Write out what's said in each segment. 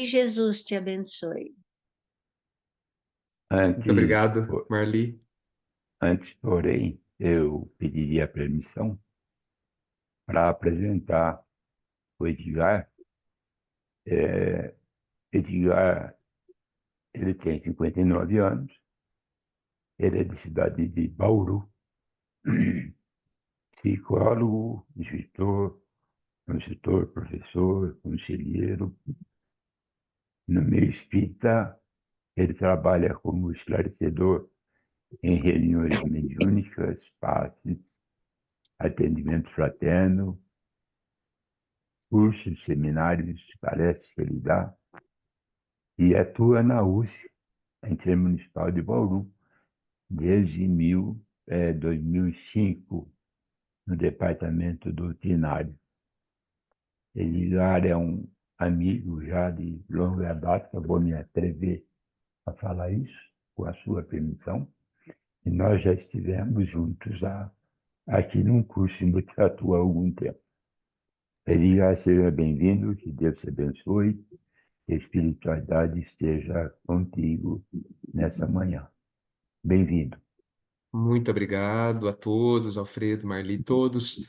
Jesus te abençoe. Muito Antes, obrigado, po- Marli. antes, porém, eu pediria permissão para apresentar o Edgar. É, Edgar, ele tem 59 anos, ele é de cidade de Bauru, psicólogo, consultor, professor, conselheiro. No meio espírita, ele trabalha como esclarecedor em reuniões mediúnicas, passes, atendimento fraterno, cursos, seminários, palestras que ele dá, e atua na USP, a Intermunicipal de Bauru, desde 2005, no departamento doutrinário. Edgar é um amigo já de longa data, eu vou me atrever a falar isso, com a sua permissão, e nós já estivemos juntos aqui num curso em Botucatu há algum tempo. Edgar, seja bem-vindo, que Deus te abençoe, que a espiritualidade esteja contigo nessa manhã. Bem-vindo. Muito obrigado a todos, Alfredo, Marli, todos.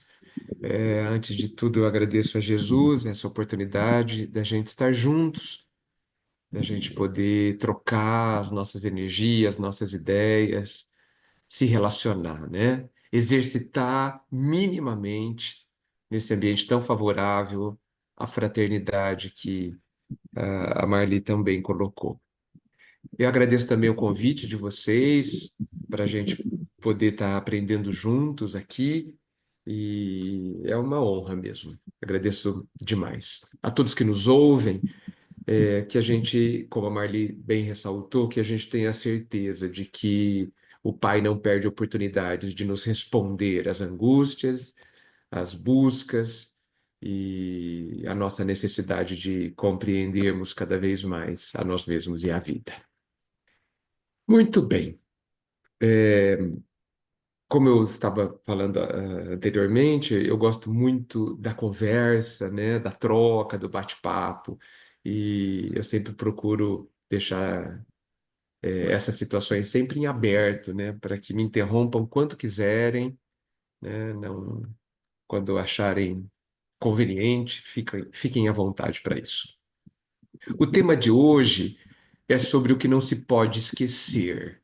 Antes de tudo, eu agradeço a Jesus essa oportunidade da gente estar juntos, da gente poder trocar as nossas energias, nossas ideias, se relacionar, né? Exercitar minimamente nesse ambiente tão favorável a fraternidade que a Marli também colocou. Eu agradeço também o convite de vocês para a gente poder estar aprendendo juntos aqui e é uma honra mesmo. Agradeço demais. A todos que nos ouvem, que a gente, como a Marli bem ressaltou, que a gente tenha a certeza de que o Pai não perde oportunidades de nos responder às angústias, às buscas e a nossa necessidade de compreendermos cada vez mais a nós mesmos e a vida. Muito bem. Como eu estava falando anteriormente, eu gosto muito da conversa, né, da troca, do bate-papo, e eu sempre procuro deixar essas situações sempre em aberto, né, para que me interrompam quanto quiserem, né, não, quando acharem conveniente, fiquem à vontade para isso. O tema de hoje é sobre o que não se pode esquecer.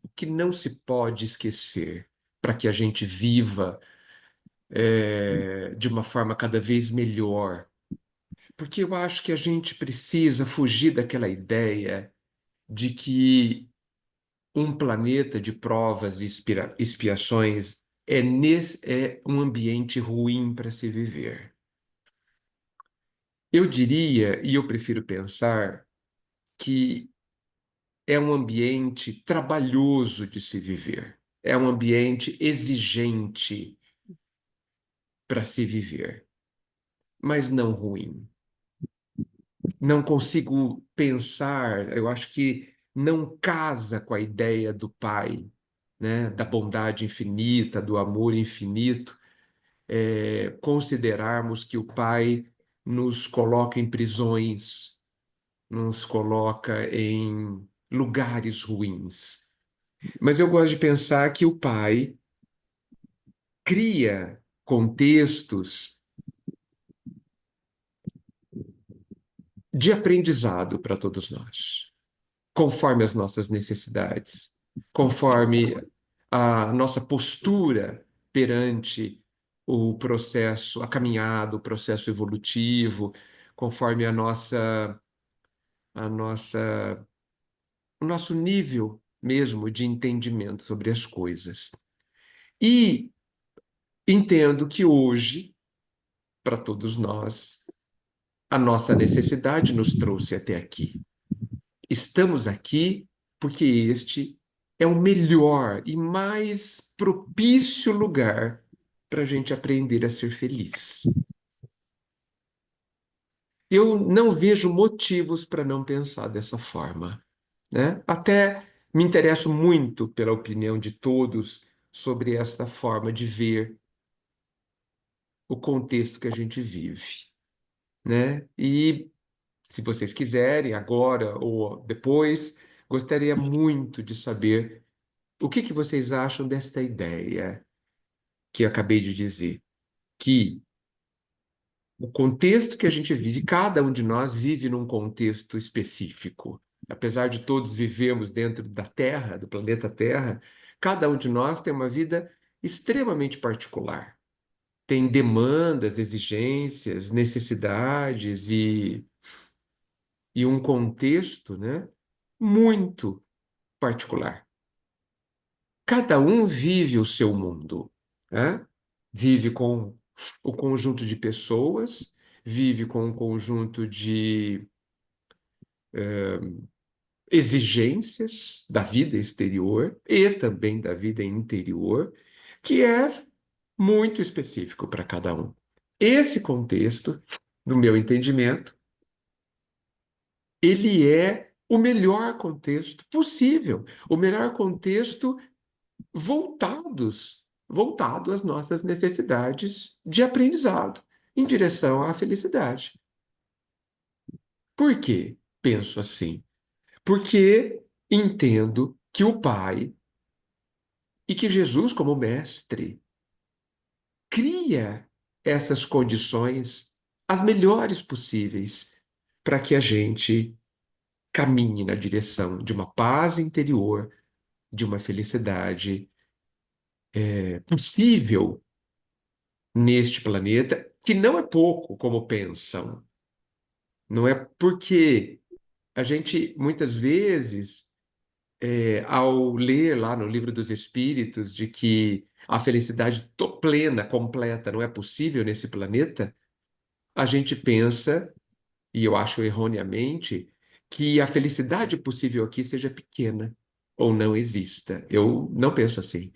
O que não se pode esquecer para que a gente viva de uma forma cada vez melhor. Porque eu acho que a gente precisa fugir daquela ideia de que um planeta de provas e expiações é um ambiente ruim para se viver. Eu diria, e eu prefiro pensar, que é um ambiente trabalhoso de se viver. É um ambiente exigente para se viver, mas não ruim. Não consigo pensar, eu acho que não casa com a ideia do Pai, né, da bondade infinita, do amor infinito, considerarmos que o Pai nos coloca em prisões, nos coloca em lugares ruins. Mas eu gosto de pensar que o Pai cria contextos de aprendizado para todos nós, conforme as nossas necessidades, conforme a nossa postura perante o processo, a caminhada, o processo evolutivo, conforme a nossa, o nosso nível mesmo de entendimento sobre as coisas. E entendo que hoje, para todos nós, a nossa necessidade nos trouxe até aqui. Estamos aqui porque este é o melhor e mais propício lugar para a gente aprender a ser feliz. Eu não vejo motivos para não pensar dessa forma, né? Até me interesso muito pela opinião de todos sobre esta forma de ver o contexto que a gente vive, né? E se vocês quiserem, agora ou depois, gostaria muito de saber o que que vocês acham desta ideia que eu acabei de dizer, que o contexto que a gente vive, cada um de nós vive num contexto específico. Apesar de todos vivermos dentro da Terra, do planeta Terra, cada um de nós tem uma vida extremamente particular. Tem demandas, exigências, necessidades e um contexto, né, muito particular. Cada um vive o seu mundo, né? Vive com o conjunto de pessoas, vive com um conjunto de exigências da vida exterior e também da vida interior, que é muito específico para cada um. Esse contexto, no meu entendimento, ele é o melhor contexto possível, o melhor contexto voltado às nossas necessidades de aprendizado em direção à felicidade. Por quê? Penso assim. Porque entendo que o Pai e que Jesus, como mestre, cria essas condições as melhores possíveis para que a gente caminhe na direção de uma paz interior, de uma felicidade possível neste planeta, que não é pouco, como pensam. Não é porque a gente, muitas vezes, ao ler lá no Livro dos Espíritos de que a felicidade plena, completa, não é possível nesse planeta, a gente pensa, e eu acho erroneamente, que a felicidade possível aqui seja pequena ou não exista. Eu não penso assim.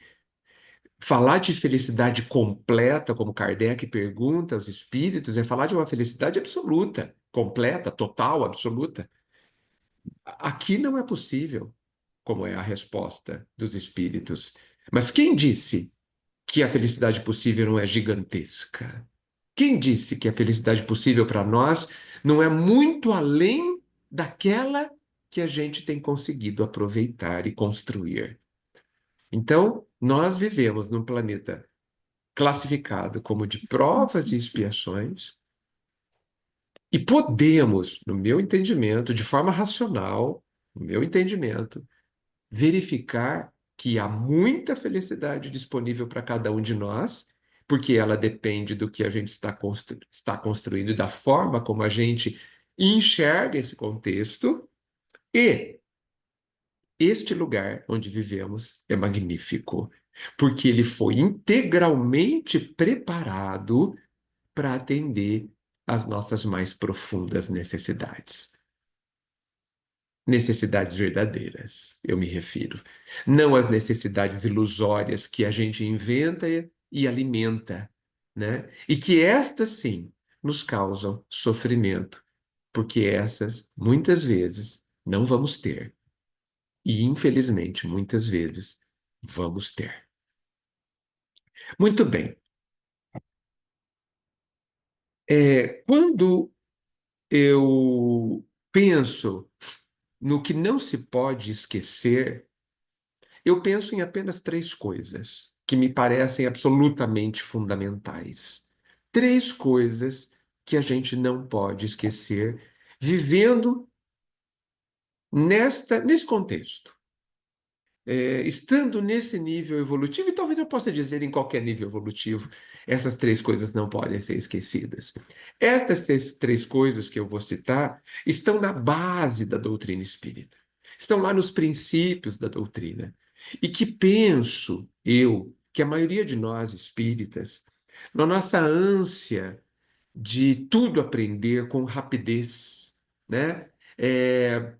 Falar de felicidade completa, como Kardec pergunta aos espíritos, é falar de uma felicidade absoluta, completa, total, absoluta. Aqui não é possível, como é a resposta dos espíritos. Mas quem disse que a felicidade possível não é gigantesca? Quem disse que a felicidade possível para nós não é muito além daquela que a gente tem conseguido aproveitar e construir? Então, nós vivemos num planeta classificado como de provas e expiações, e podemos, no meu entendimento, de forma racional, no meu entendimento, verificar que há muita felicidade disponível para cada um de nós, porque ela depende do que a gente está construindo, da forma como a gente enxerga esse contexto, e este lugar onde vivemos é magnífico, porque ele foi integralmente preparado para atender às nossas mais profundas necessidades. Necessidades verdadeiras, eu me refiro. Não às necessidades ilusórias que a gente inventa e alimenta, né? E que estas, sim, nos causam sofrimento, porque essas, muitas vezes, não vamos ter. E, infelizmente, muitas vezes, vamos ter. Muito bem. Quando eu penso no que não se pode esquecer, eu penso em apenas três coisas que me parecem absolutamente fundamentais. Três coisas que a gente não pode esquecer vivendo nesse contexto. Estando nesse nível evolutivo, e talvez eu possa dizer em qualquer nível evolutivo, essas três coisas não podem ser esquecidas. Estas três coisas que eu vou citar estão na base da doutrina espírita, estão lá nos princípios da doutrina, e que penso eu que a maioria de nós espíritas, na nossa ânsia de tudo aprender com rapidez, né? É,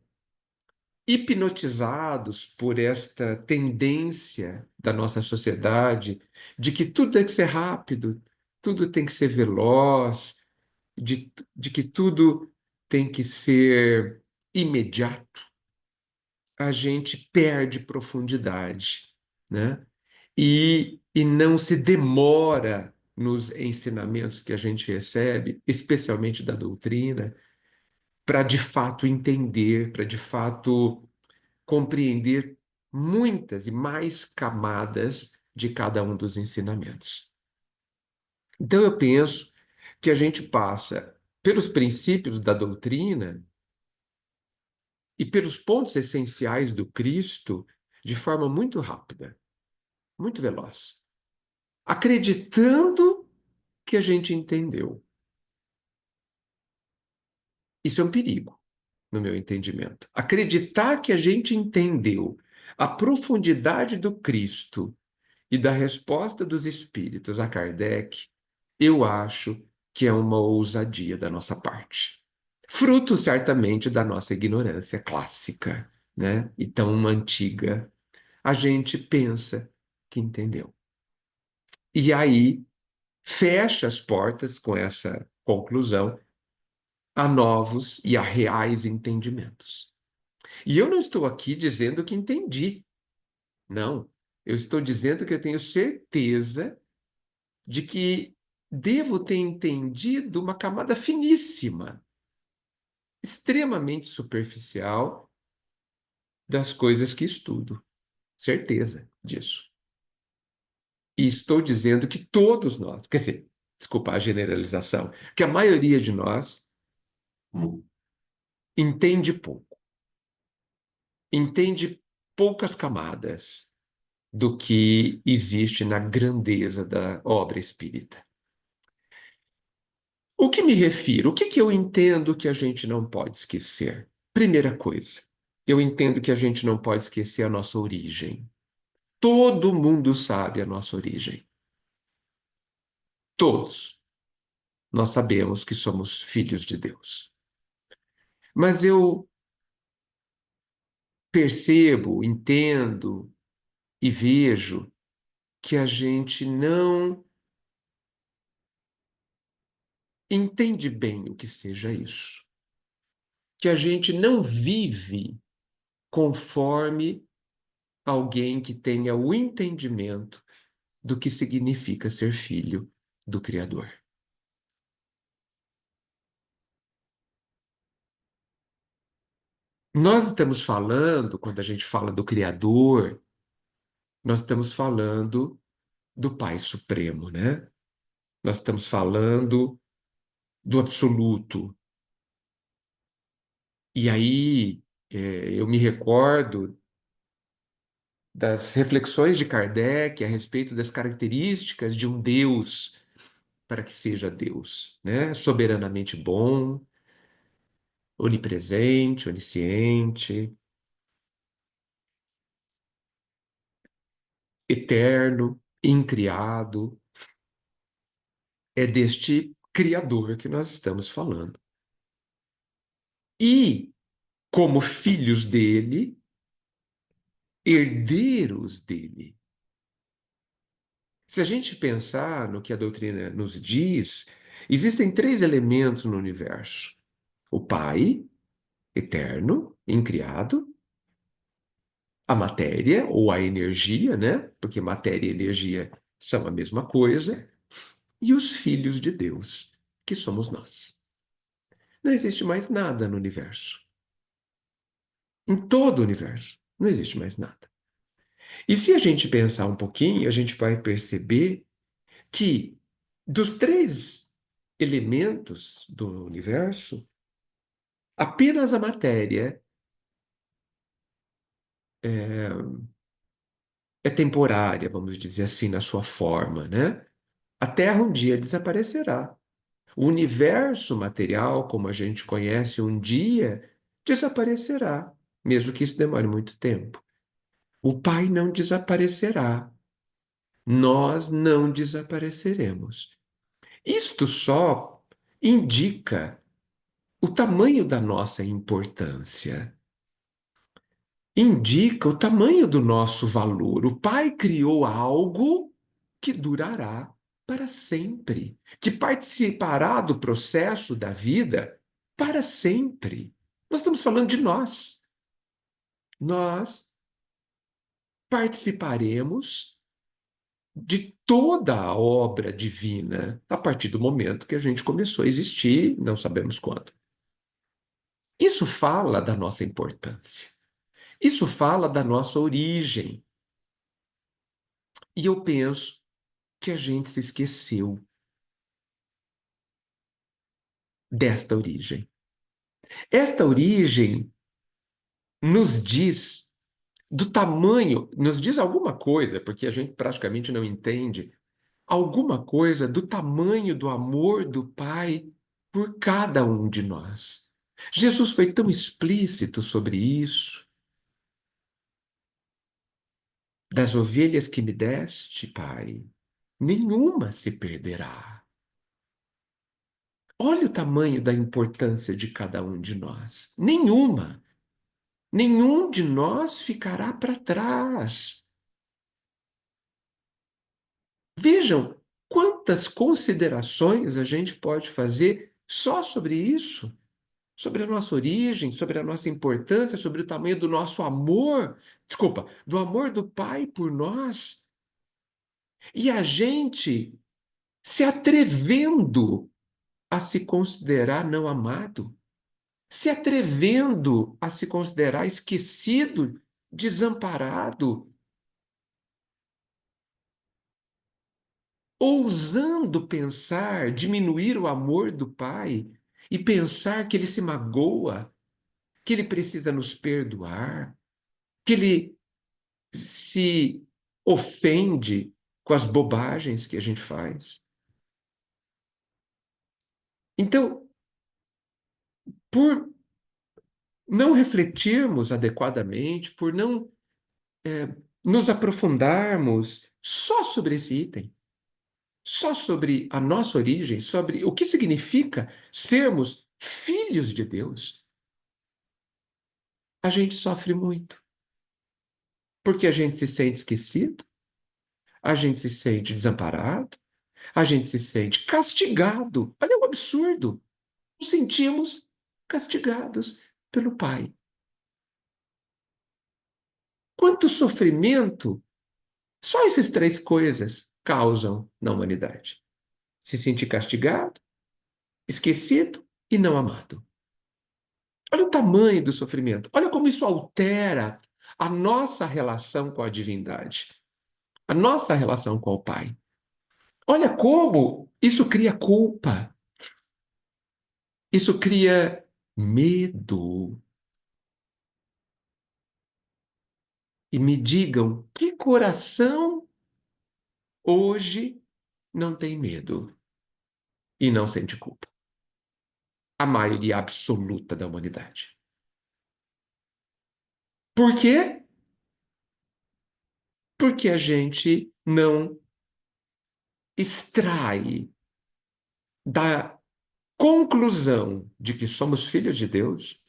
hipnotizados por esta tendência da nossa sociedade de que tudo tem que ser rápido, tudo tem que ser veloz, de que tudo tem que ser imediato, a gente perde profundidade, né? E não se demora nos ensinamentos que a gente recebe, especialmente da doutrina, para de fato entender, para de fato compreender muitas e mais camadas de cada um dos ensinamentos. Então, eu penso que a gente passa pelos princípios da doutrina e pelos pontos essenciais do Cristo de forma muito rápida, muito veloz, acreditando que a gente entendeu. Isso é um perigo, no meu entendimento. Acreditar que a gente entendeu a profundidade do Cristo e da resposta dos espíritos a Kardec, eu acho que é uma ousadia da nossa parte. Fruto, certamente, da nossa ignorância clássica, né? E tão antiga. A gente pensa que entendeu. E aí fecha as portas com essa conclusão a novos e a reais entendimentos. E eu não estou aqui dizendo que entendi. Não. Eu estou dizendo que eu tenho certeza de que devo ter entendido uma camada finíssima, extremamente superficial das coisas que estudo. Certeza disso. E estou dizendo que todos nós, quer dizer, desculpa a generalização, que a maioria de nós entende pouco, entende poucas camadas do que existe na grandeza da obra espírita. O que me refiro? O que que eu entendo que a gente não pode esquecer? Primeira coisa, eu entendo que a gente não pode esquecer a nossa origem. Todo mundo sabe a nossa origem. Todos. Nós sabemos que somos filhos de Deus. Mas eu percebo, entendo e vejo que a gente não entende bem o que seja isso. Que a gente não vive conforme alguém que tenha o entendimento do que significa ser filho do Criador. Nós estamos falando, quando a gente fala do Criador, nós estamos falando do Pai Supremo, né? Nós estamos falando do absoluto. E aí, eu me recordo das reflexões de Kardec a respeito das características de um Deus para que seja Deus, né? Soberanamente bom, onipresente, onisciente, eterno, incriado. É deste Criador que nós estamos falando. E, como filhos dele, herdeiros dele. Se a gente pensar no que a doutrina nos diz, existem três elementos no universo: o Pai, eterno, incriado, a matéria ou a energia, né? Porque matéria e energia são a mesma coisa, e os filhos de Deus, que somos nós. Não existe mais nada no universo. Em todo o universo, não existe mais nada. E se a gente pensar um pouquinho, a gente vai perceber que dos três elementos do universo, apenas a matéria é temporária, vamos dizer assim, na sua forma, né? A Terra um dia desaparecerá. O universo material, como a gente conhece, um dia desaparecerá, mesmo que isso demore muito tempo. O Pai não desaparecerá. Nós não desapareceremos. Isto só indica o tamanho da nossa importância, indica o tamanho do nosso valor. O Pai criou algo que durará para sempre, que participará do processo da vida para sempre. Nós estamos falando de nós. Nós participaremos de toda a obra divina a partir do momento que a gente começou a existir, não sabemos quando. Isso fala da nossa importância. Isso fala da nossa origem. E eu penso que a gente se esqueceu desta origem. Esta origem nos diz do tamanho, nos diz alguma coisa, porque a gente praticamente não entende, alguma coisa do tamanho do amor do Pai por cada um de nós. Jesus foi tão explícito sobre isso. Das ovelhas que me deste, Pai, nenhuma se perderá. Olha o tamanho da importância de cada um de nós. Nenhuma. Nenhum de nós ficará para trás. Vejam quantas considerações a gente pode fazer só sobre isso, sobre a nossa origem, sobre a nossa importância, sobre o tamanho do nosso amor, desculpa, do amor do Pai por nós. E a gente se atrevendo a se considerar não amado, se atrevendo a se considerar esquecido, desamparado, ousando pensar, diminuir o amor do Pai e pensar que ele se magoa, que ele precisa nos perdoar, que ele se ofende com as bobagens que a gente faz. Então, por não refletirmos adequadamente, por não nos aprofundarmos só sobre esse item, só sobre a nossa origem, sobre o que significa sermos filhos de Deus, a gente sofre muito. Porque a gente se sente esquecido, a gente se sente desamparado, a gente se sente castigado. Olha o absurdo. Nos sentimos castigados pelo Pai. Quanto sofrimento só essas três coisas causam na humanidade: se sentir castigado, esquecido e não amado. Olha o tamanho do sofrimento. Olha como isso altera a nossa relação com a divindade, a nossa relação com o Pai. Olha como isso cria culpa, isso cria medo. E me digam, que coração hoje não tem medo e não sente culpa? A maioria absoluta da humanidade. Por quê? Porque a gente não extrai da conclusão de que somos filhos de Deus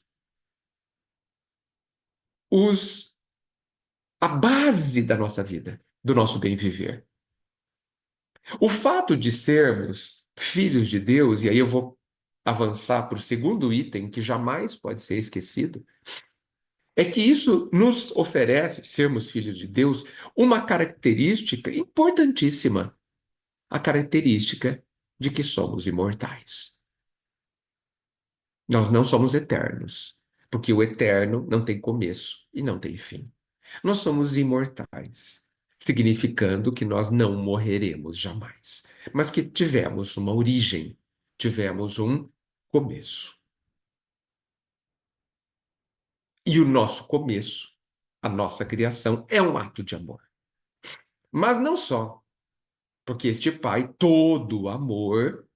os a base da nossa vida, do nosso bem viver. O fato de sermos filhos de Deus, e aí eu vou avançar para o segundo item que jamais pode ser esquecido, é que isso nos oferece, sermos filhos de Deus, uma característica importantíssima, a característica de que somos imortais. Nós não somos eternos, porque o eterno não tem começo e não tem fim. Nós somos imortais, significando que nós não morreremos jamais, mas que tivemos uma origem, tivemos um começo. E o nosso começo, a nossa criação, é um ato de amor. Mas não só, porque este Pai, todo amor,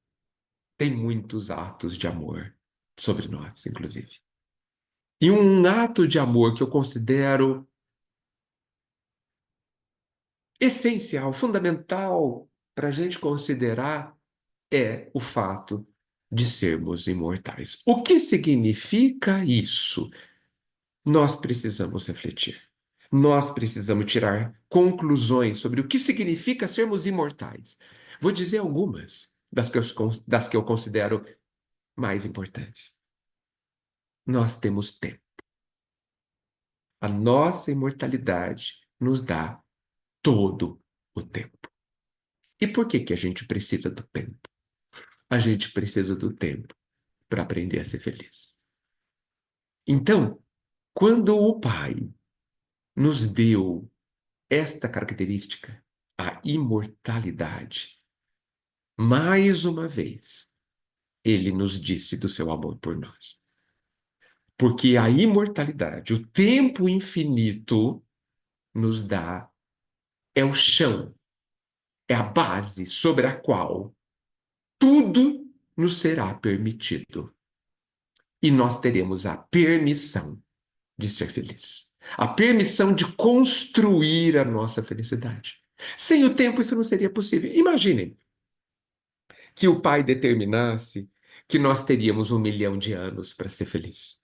tem muitos atos de amor sobre nós, inclusive. E um ato de amor que eu considero essencial, fundamental para a gente considerar é o fato de sermos imortais. O que significa isso? Nós precisamos refletir. Nós precisamos tirar conclusões sobre o que significa sermos imortais. Vou dizer algumas das que eu considero mais importantes. Nós temos tempo. A nossa imortalidade nos dá todo o tempo. E por que que a gente precisa do tempo? A gente precisa do tempo para aprender a ser feliz. Então, quando o Pai nos deu esta característica, a imortalidade, mais uma vez, ele nos disse do seu amor por nós. Porque a imortalidade, o tempo infinito, nos dá, é o chão, é a base sobre a qual tudo nos será permitido. E nós teremos a permissão de ser feliz. A permissão de construir a nossa felicidade. Sem o tempo, isso não seria possível. Imaginem que o Pai determinasse que nós teríamos 1 milhão de anos para ser feliz.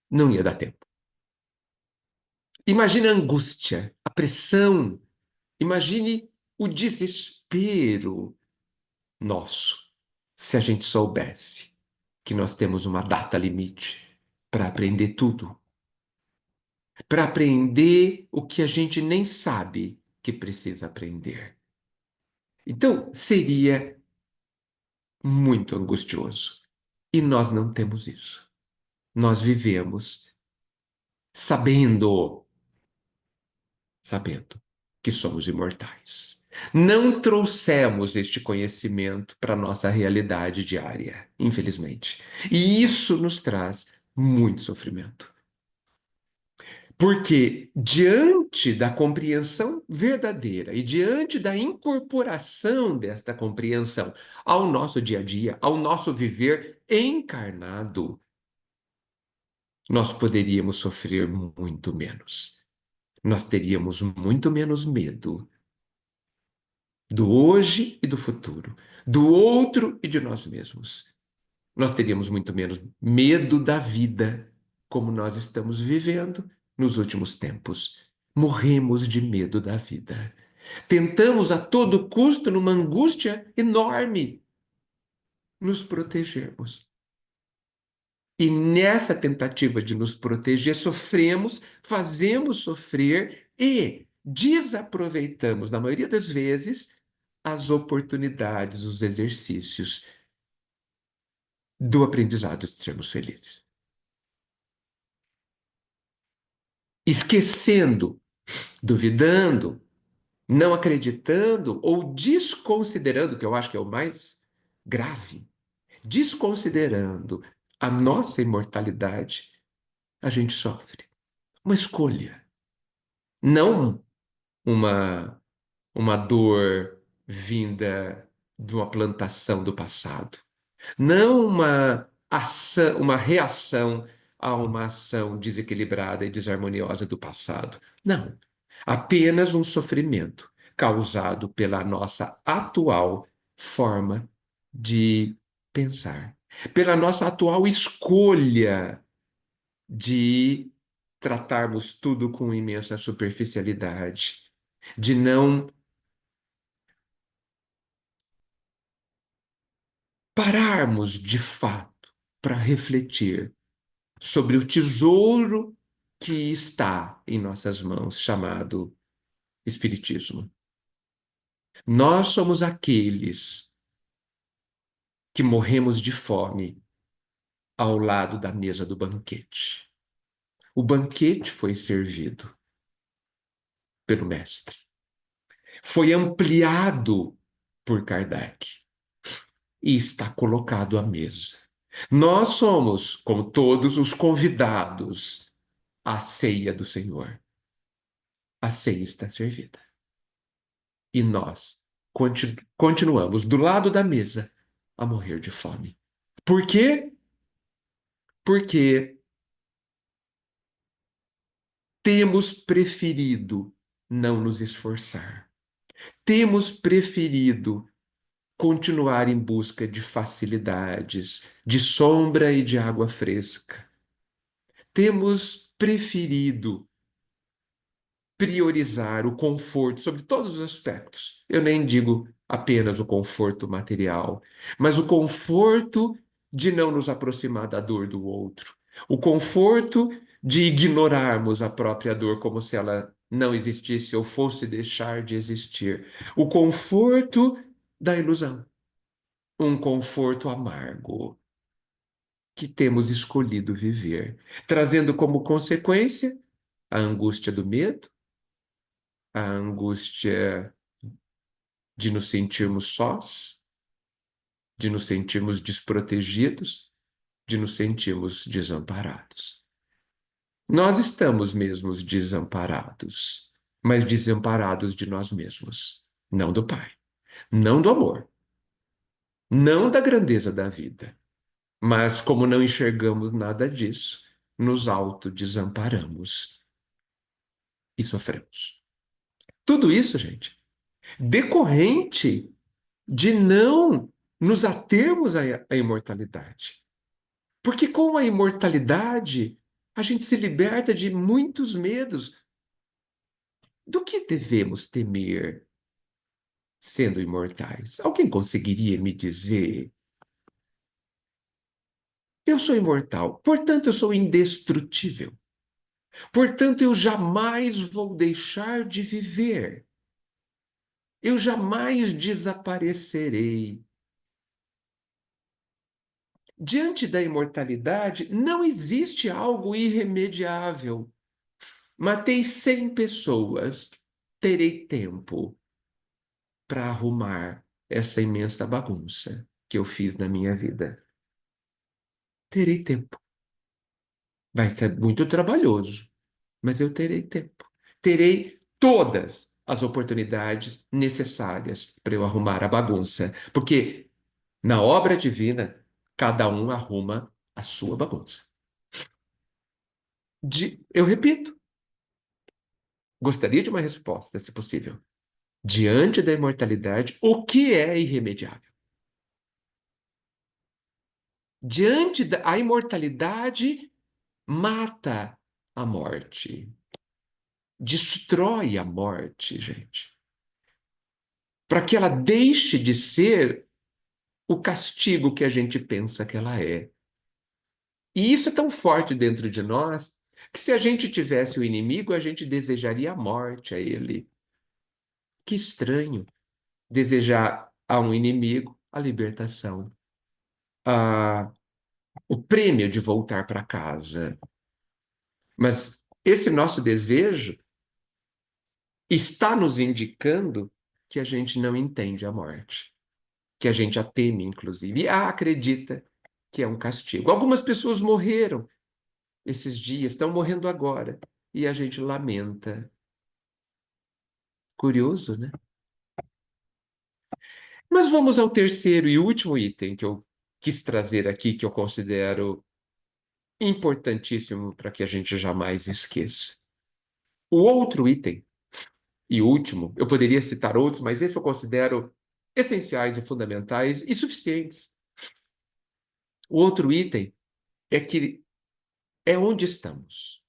Não ia dar tempo. Imagine a angústia, a pressão, imagine o desespero nosso, se a gente soubesse que nós temos uma data limite para aprender tudo, para aprender o que a gente nem sabe que precisa aprender. Então, seria muito angustioso. E nós não temos isso. Nós vivemos sabendo que somos imortais. Não trouxemos este conhecimento para a nossa realidade diária, infelizmente. E isso nos traz muito sofrimento. Porque diante da compreensão verdadeira e diante da incorporação desta compreensão ao nosso dia a dia, ao nosso viver encarnado, nós poderíamos sofrer muito menos. Nós teríamos muito menos medo do hoje e do futuro, do outro e de nós mesmos. Nós teríamos muito menos medo da vida, como nós estamos vivendo nos últimos tempos. Morremos de medo da vida. Tentamos a todo custo, numa angústia enorme, nos protegermos. E nessa tentativa de nos proteger, sofremos, fazemos sofrer e desaproveitamos, na maioria das vezes, as oportunidades, os exercícios do aprendizado de sermos felizes. Esquecendo, duvidando, não acreditando ou desconsiderando, que eu acho que é o mais grave, desconsiderando a nossa imortalidade, a gente sofre. Uma escolha, não uma dor vinda de uma plantação do passado. Não uma reação a uma ação desequilibrada e desarmoniosa do passado. Não. Apenas um sofrimento causado pela nossa atual forma de pensar, pela nossa atual escolha de tratarmos tudo com imensa superficialidade, de não pararmos de fato para refletir sobre o tesouro que está em nossas mãos, chamado Espiritismo. Nós somos aqueles que morremos de fome ao lado da mesa do banquete. O banquete foi servido pelo Mestre. Foi ampliado por Kardec e está colocado à mesa. Nós somos, como todos, os convidados à ceia do Senhor. A ceia está servida. E nós continuamos do lado da mesa a morrer de fome. Por quê? Porque temos preferido não nos esforçar. Temos preferido continuar em busca de facilidades, de sombra e de água fresca. Temos preferido priorizar o conforto sobre todos os aspectos. Eu nem digo apenas o conforto material, mas o conforto de não nos aproximar da dor do outro, o conforto de ignorarmos a própria dor como se ela não existisse ou fosse deixar de existir, o conforto da ilusão, um conforto amargo que temos escolhido viver, trazendo como consequência a angústia do medo, a angústia de nos sentirmos sós, de nos sentirmos desprotegidos, de nos sentirmos desamparados. Nós estamos mesmo desamparados, mas desamparados de nós mesmos, não do Pai, não do amor, não da grandeza da vida. Mas como não enxergamos nada disso, nos autodesamparamos e sofremos. Tudo isso, gente, decorrente de não nos atermos à imortalidade. Porque com a imortalidade, a gente se liberta de muitos medos. Do que devemos temer sendo imortais? Alguém conseguiria me dizer? Eu sou imortal, portanto, eu sou indestrutível. Portanto, eu jamais vou deixar de viver. Eu jamais desaparecerei. Diante da imortalidade, não existe algo irremediável. Matei 100 pessoas, terei tempo para arrumar essa imensa bagunça que eu fiz na minha vida. Terei tempo. Vai ser muito trabalhoso, mas eu terei tempo. Terei todas as oportunidades necessárias para eu arrumar a bagunça, porque na obra divina, cada um arruma a sua bagunça. Eu repito, gostaria de uma resposta, se possível. Diante da imortalidade, o que é irremediável? Diante da imortalidade, mata a morte. Destrói a morte, gente. Para que ela deixe de ser o castigo que a gente pensa que ela é. E isso é tão forte dentro de nós que se a gente tivesse o inimigo, a gente desejaria a morte a ele. Que estranho desejar a um inimigo a libertação, o prêmio de voltar para casa. Mas esse nosso desejo está nos indicando que a gente não entende a morte, que a gente a teme, inclusive, e acredita que é um castigo. Algumas pessoas morreram esses dias, estão morrendo agora, e a gente lamenta. Curioso, né? Mas vamos ao terceiro e último item que eu quis trazer aqui, que eu considero importantíssimo para que a gente jamais esqueça. O outro item, e último, eu poderia citar outros, mas esse eu considero essenciais e fundamentais e suficientes. O outro item é que é onde estamos.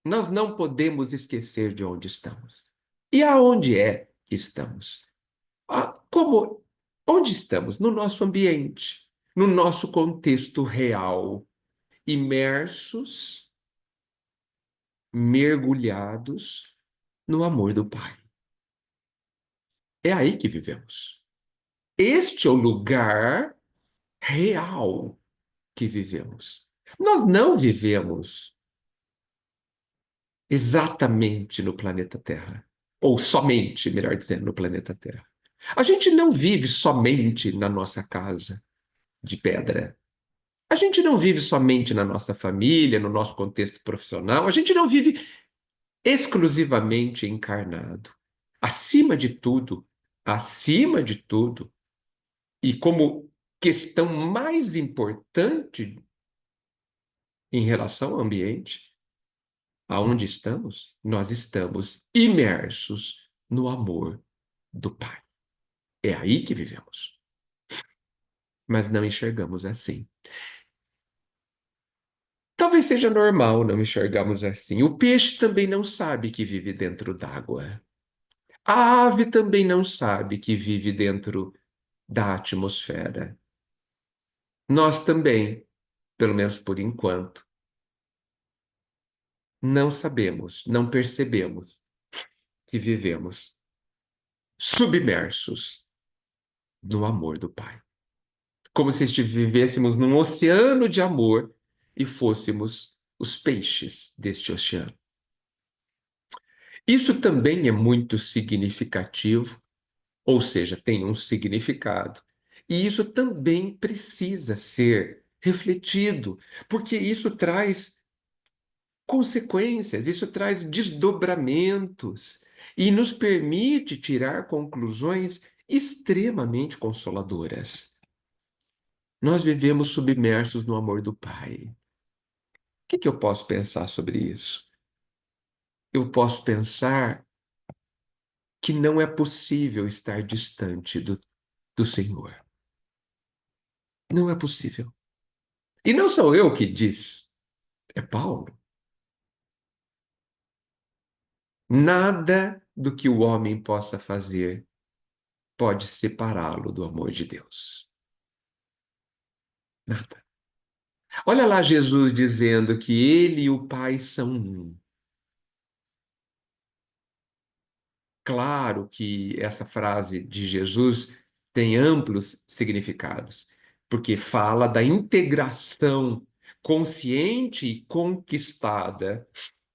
Nós não podemos esquecer de onde estamos. E aonde é que estamos? Onde estamos? No nosso ambiente, no nosso contexto real, imersos, mergulhados no amor do Pai. É aí que vivemos. Este é o lugar real que vivemos. Nós não vivemos exatamente no planeta Terra, ou somente, melhor dizendo, no planeta Terra. A gente não vive somente na nossa casa de pedra. A gente não vive somente na nossa família, no nosso contexto profissional. A gente não vive exclusivamente encarnado. Acima de tudo, e como questão mais importante em relação ao ambiente, aonde estamos, nós estamos imersos no amor do Pai. É aí que vivemos. Mas não enxergamos assim. Talvez seja normal não enxergarmos assim. O peixe também não sabe que vive dentro d'água. A ave também não sabe que vive dentro da atmosfera. Nós também, pelo menos por enquanto, não sabemos, não percebemos que vivemos submersos no amor do Pai. como se vivêssemos num oceano de amor e fôssemos os peixes deste oceano. Isso também é muito significativo, ou seja, tem um significado. E isso também precisa ser refletido, porque isso traz consequências, isso traz desdobramentos e nos permite tirar conclusões extremamente consoladoras. Nós vivemos submersos no amor do Pai. O que eu posso pensar sobre isso? Eu posso pensar que não é possível estar distante do Senhor. Não é possível. E não sou eu que diz, é Paulo. Nada do que o homem possa fazer pode separá-lo do amor de Deus. Nada. Olha lá Jesus dizendo que ele e o Pai são um. Claro que essa frase de Jesus tem amplos significados, porque fala da integração consciente e conquistada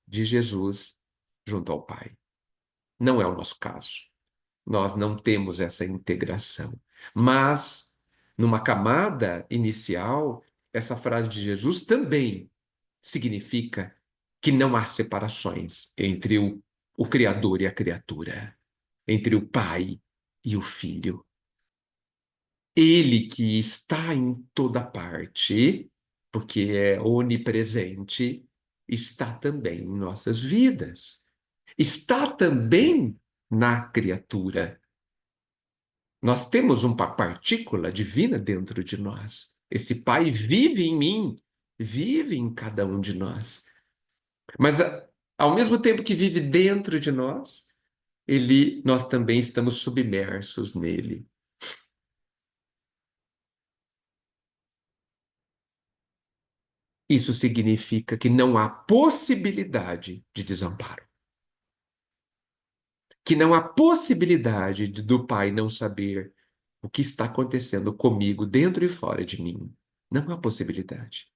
de Jesus junto ao Pai. Não é o nosso caso. Nós não temos essa integração. Mas, numa camada inicial, essa frase de Jesus também significa que não há separações entre o Criador e a criatura, entre o Pai e o Filho. Ele que está em toda parte, porque é onipresente, está também em nossas vidas. Está também na criatura. Nós temos uma partícula divina dentro de nós. Esse Pai vive em mim, vive em cada um de nós. Mas, ao mesmo tempo que vive dentro de nós, nós também estamos submersos nele. Isso significa que não há possibilidade de desamparo. Que não há possibilidade do Pai não saber o que está acontecendo comigo dentro e fora de mim. Não há possibilidade.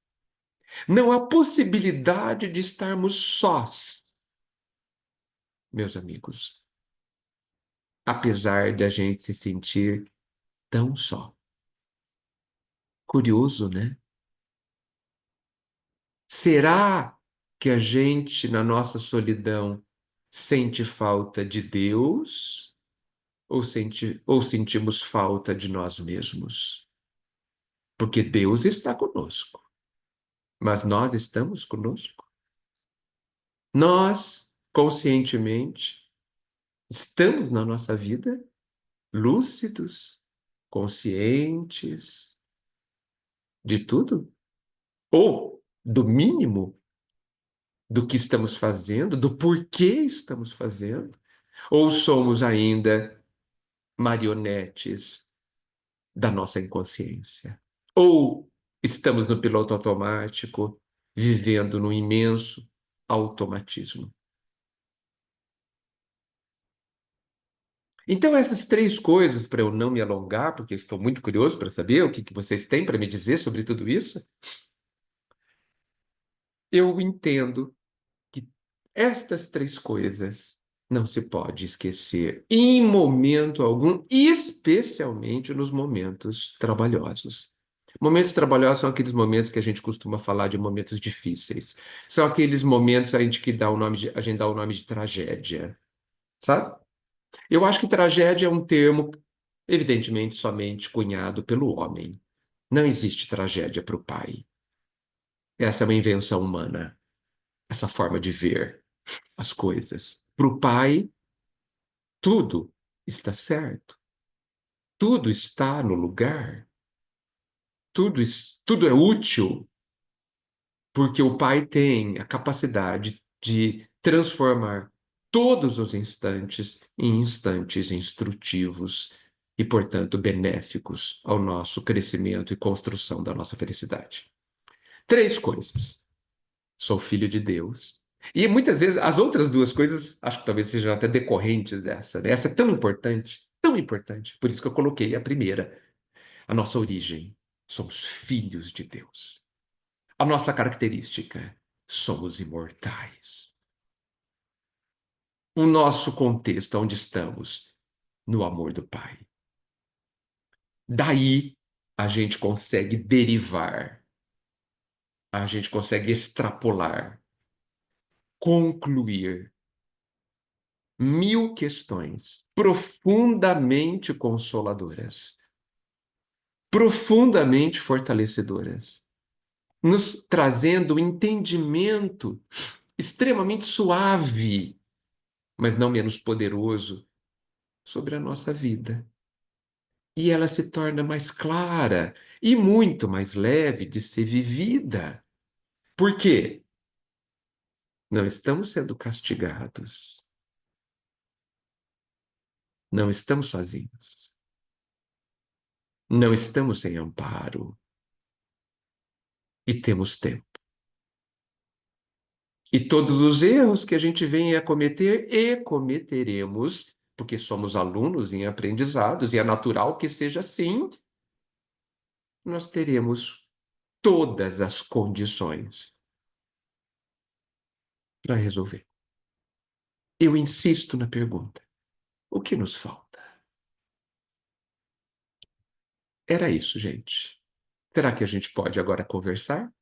Não há possibilidade de estarmos sós, meus amigos. Apesar de a gente se sentir tão só. Curioso, né? Será que a gente, na nossa solidão, sente falta de Deus ou sentimos falta de nós mesmos? Porque Deus está conosco, mas nós estamos conosco. Nós, conscientemente, estamos na nossa vida lúcidos, conscientes de tudo? Ou do mínimo do que estamos fazendo, do porquê estamos fazendo? Ou somos ainda marionetes da nossa inconsciência? Ou estamos no piloto automático, vivendo no imenso automatismo? Então, essas três coisas, para eu não me alongar, porque estou muito curioso para saber o que vocês têm para me dizer sobre tudo isso, eu entendo que estas três coisas não se pode esquecer em momento algum, especialmente nos momentos trabalhosos. Momentos trabalhosos são aqueles momentos que a gente costuma falar de momentos difíceis. São aqueles momentos a gente a gente dá o nome de tragédia, sabe? Eu acho que tragédia é um termo, evidentemente, somente cunhado pelo homem. Não existe tragédia para o pai. Essa é uma invenção humana, essa forma de ver as coisas. Para o pai, tudo está certo, tudo está no lugar, tudo é útil, porque o pai tem a capacidade de transformar todos os instantes em instantes instrutivos e, portanto, benéficos ao nosso crescimento e construção da nossa felicidade. Três coisas. Sou filho de Deus. E muitas vezes as outras duas coisas, acho que talvez sejam até decorrentes dessa, né? Essa é tão importante, por isso que eu coloquei a primeira, a nossa origem. Somos filhos de Deus. A nossa característica, somos imortais. O nosso contexto, onde estamos, no amor do Pai. Daí a gente consegue derivar, a gente consegue extrapolar, concluir 1000 questões profundamente consoladoras, profundamente fortalecedoras, nos trazendo um entendimento extremamente suave, mas não menos poderoso, sobre a nossa vida. E ela se torna mais clara e muito mais leve de ser vivida. Por quê? Não estamos sendo castigados. Não estamos sozinhos. Não estamos sem amparo. E temos tempo. E todos os erros que a gente vem a cometer e cometeremos, porque somos alunos em aprendizados, e é natural que seja assim, nós teremos todas as condições para resolver. Eu insisto na pergunta: o que nos falta? Era isso, gente. Será que a gente pode agora conversar?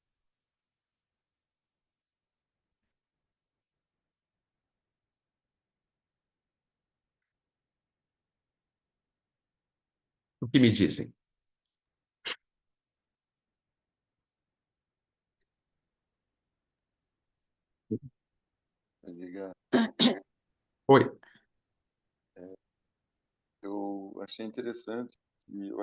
O que me dizem? Diga, Oi. eu achei interessante e eu